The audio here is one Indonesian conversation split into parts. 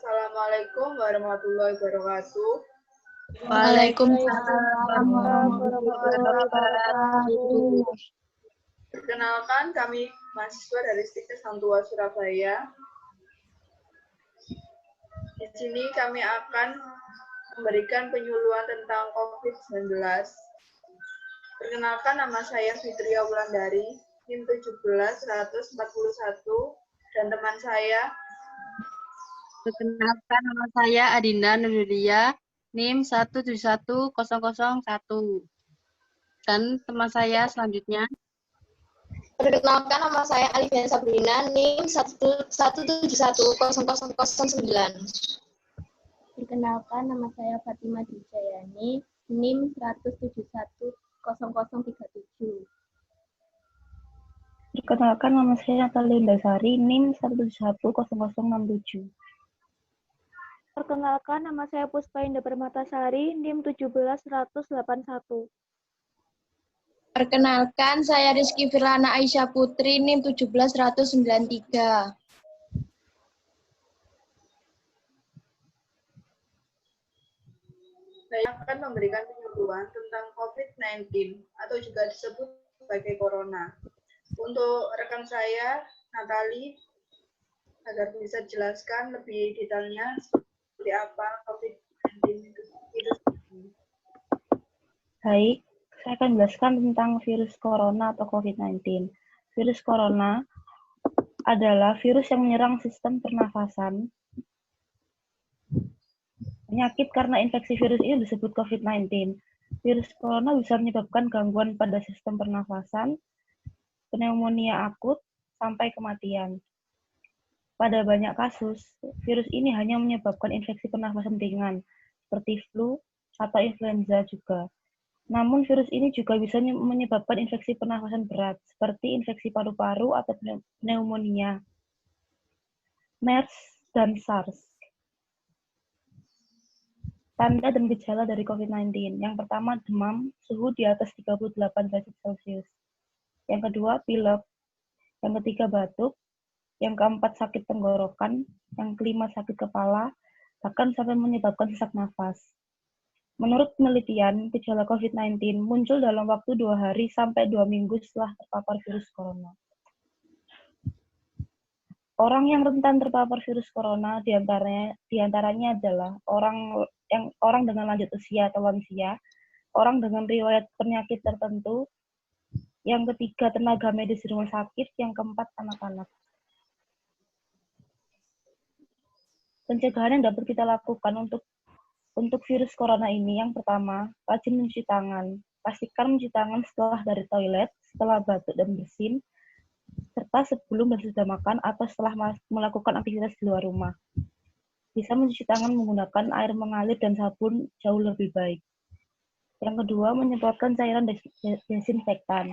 Assalamualaikum warahmatullahi wabarakatuh. Waalaikumsalam warahmatullahi wabarakatuh. Perkenalkan, kami mahasiswa dari Stikes Hangtua Surabaya. Di sini kami akan memberikan penyuluhan tentang COVID-19. Perkenalkan, nama saya Fitria Wulandari, NIM 17141, dan teman saya. Perkenalkan, nama saya Adinda Nuria, NIM 1710001. Dan teman saya selanjutnya. Perkenalkan, nama saya Alivia Sabrina, NIM 1710009. Perkenalkan, nama saya Fatima Dijayani, NIM 1710037. Perkenalkan, nama saya Natalia Indasari, NIM 1710067. Perkenalkan, nama saya Puspa Indah Permatasari, NIM 17181. Perkenalkan, saya Rizky Firlana Aisyah Putri, NIM 17193. Saya akan memberikan penyuluhan tentang COVID-19 atau juga disebut sebagai corona. Untuk rekan saya, Natali, agar bisa jelaskan lebih detailnya seperti apa COVID-19 itu. Baik, saya akan jelaskan tentang virus corona atau COVID-19. Virus corona adalah virus yang menyerang sistem pernafasan. Penyakit karena infeksi virus ini disebut COVID-19. Virus corona bisa menyebabkan gangguan pada sistem pernafasan, pneumonia akut, sampai kematian. Pada banyak kasus, virus ini hanya menyebabkan infeksi pernafasan ringan, seperti flu atau influenza juga. Namun virus ini juga bisa menyebabkan infeksi pernafasan berat, seperti infeksi paru-paru atau pneumonia, MERS, dan SARS. Tanda dan gejala dari COVID-19. Yang pertama, demam, suhu di atas 38 derajat Celcius. Yang kedua, pilek. Yang ketiga, batuk. Yang keempat, sakit tenggorokan. Yang kelima, sakit kepala, bahkan sampai menyebabkan sesak nafas. Menurut penelitian, gejala COVID-19 muncul dalam waktu 2 hari sampai 2 minggu setelah terpapar virus corona. Orang yang rentan terpapar virus corona diantaranya adalah orang dengan lanjut usia atau lansia, orang dengan riwayat penyakit tertentu, yang ketiga tenaga medis di rumah sakit, yang keempat anak-anak. Pencegahan yang dapat kita lakukan untuk virus corona ini, yang pertama, rajin mencuci tangan. Pastikan mencuci tangan setelah dari toilet, setelah batuk dan bersin, serta sebelum dan sesudah makan atau setelah melakukan aktivitas di luar rumah. Bisa mencuci tangan menggunakan air mengalir dan sabun jauh lebih baik. Yang kedua, menyemprotkan cairan desinfektan.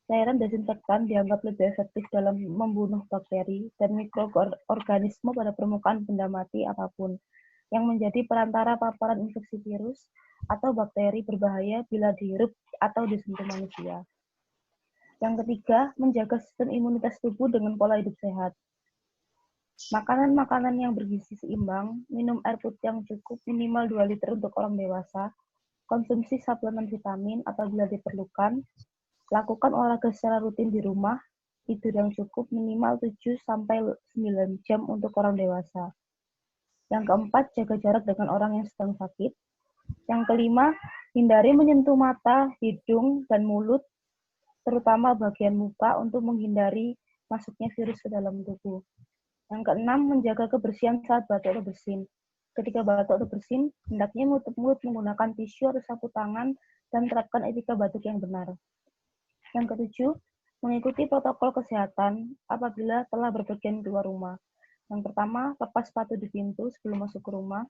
Cairan desinfektan dianggap lebih efektif dalam membunuh bakteri dan mikroorganisme pada permukaan benda mati apapun yang menjadi perantara paparan infeksi virus atau bakteri berbahaya bila dihirup atau disentuh manusia. Yang ketiga, menjaga sistem imunitas tubuh dengan pola hidup sehat. Makanan-makanan yang bergizi seimbang, minum air putih yang cukup minimal 2 liter untuk orang dewasa, konsumsi suplemen vitamin apabila diperlukan, lakukan olahraga secara rutin di rumah, tidur yang cukup minimal 7-9 jam untuk orang dewasa. Yang keempat, jaga jarak dengan orang yang sedang sakit. Yang kelima, hindari menyentuh mata, hidung, dan mulut, terutama bagian muka untuk menghindari masuknya virus ke dalam tubuh. Yang keenam, menjaga kebersihan saat batuk atau bersin. Ketika batuk atau bersin, hendaknya menutup mulut menggunakan tisu atau sapu tangan dan terapkan etika batuk yang benar. Yang ketujuh, mengikuti protokol kesehatan apabila telah berpergian keluar rumah. Yang pertama, lepas sepatu di pintu sebelum masuk ke rumah.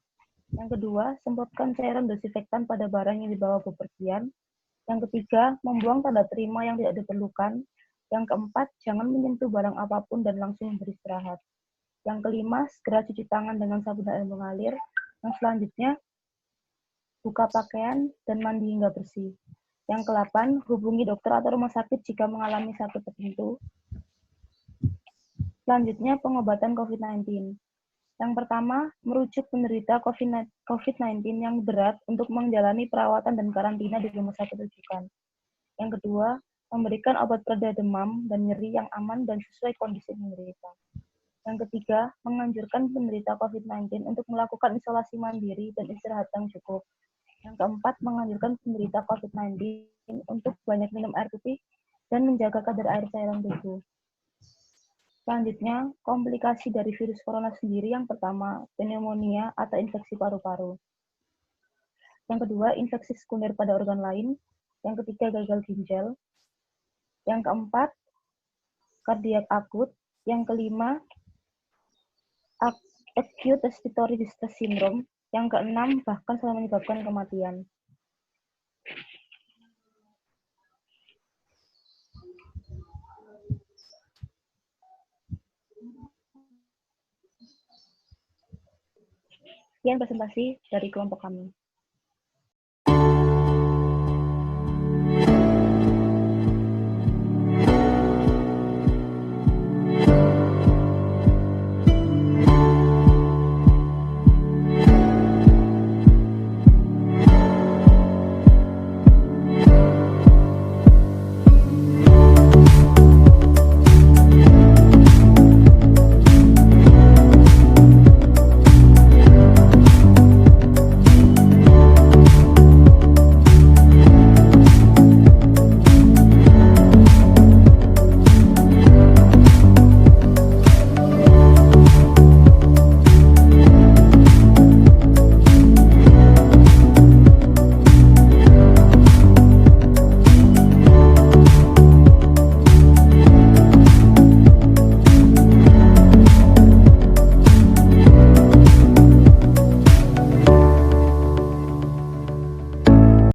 Yang kedua, semprotkan cairan desinfektan pada barang yang dibawa bepergian. Yang ketiga, membuang tanda terima yang tidak diperlukan. Yang keempat, jangan menyentuh barang apapun dan langsung beristirahat. Yang kelima, segera cuci tangan dengan sabun dan air mengalir. Yang selanjutnya, buka pakaian dan mandi hingga bersih. Yang ke-8, hubungi dokter atau rumah sakit jika mengalami sakit tertentu. Selanjutnya, pengobatan COVID-19. Yang pertama, merujuk penderita COVID-19 yang berat untuk menjalani perawatan dan karantina di rumah sakit rujukan. Yang kedua, memberikan obat pereda demam dan nyeri yang aman dan sesuai kondisi penderita. Yang ketiga, menganjurkan penderita COVID-19 untuk melakukan isolasi mandiri dan istirahat yang cukup. Yang keempat, menganjurkan penderita COVID-19 untuk banyak minum air putih dan menjaga kadar air cairan tubuh. Selanjutnya, komplikasi dari virus corona sendiri yang pertama, pneumonia atau infeksi paru-paru. Yang kedua, infeksi sekunder pada organ lain. Yang ketiga, gagal ginjal. Yang keempat, kardiak akut. Yang kelima, acute respiratory distress syndrome. Yang keenam, bahkan bisa menyebabkan kematian. Sekian presentasi dari kelompok kami.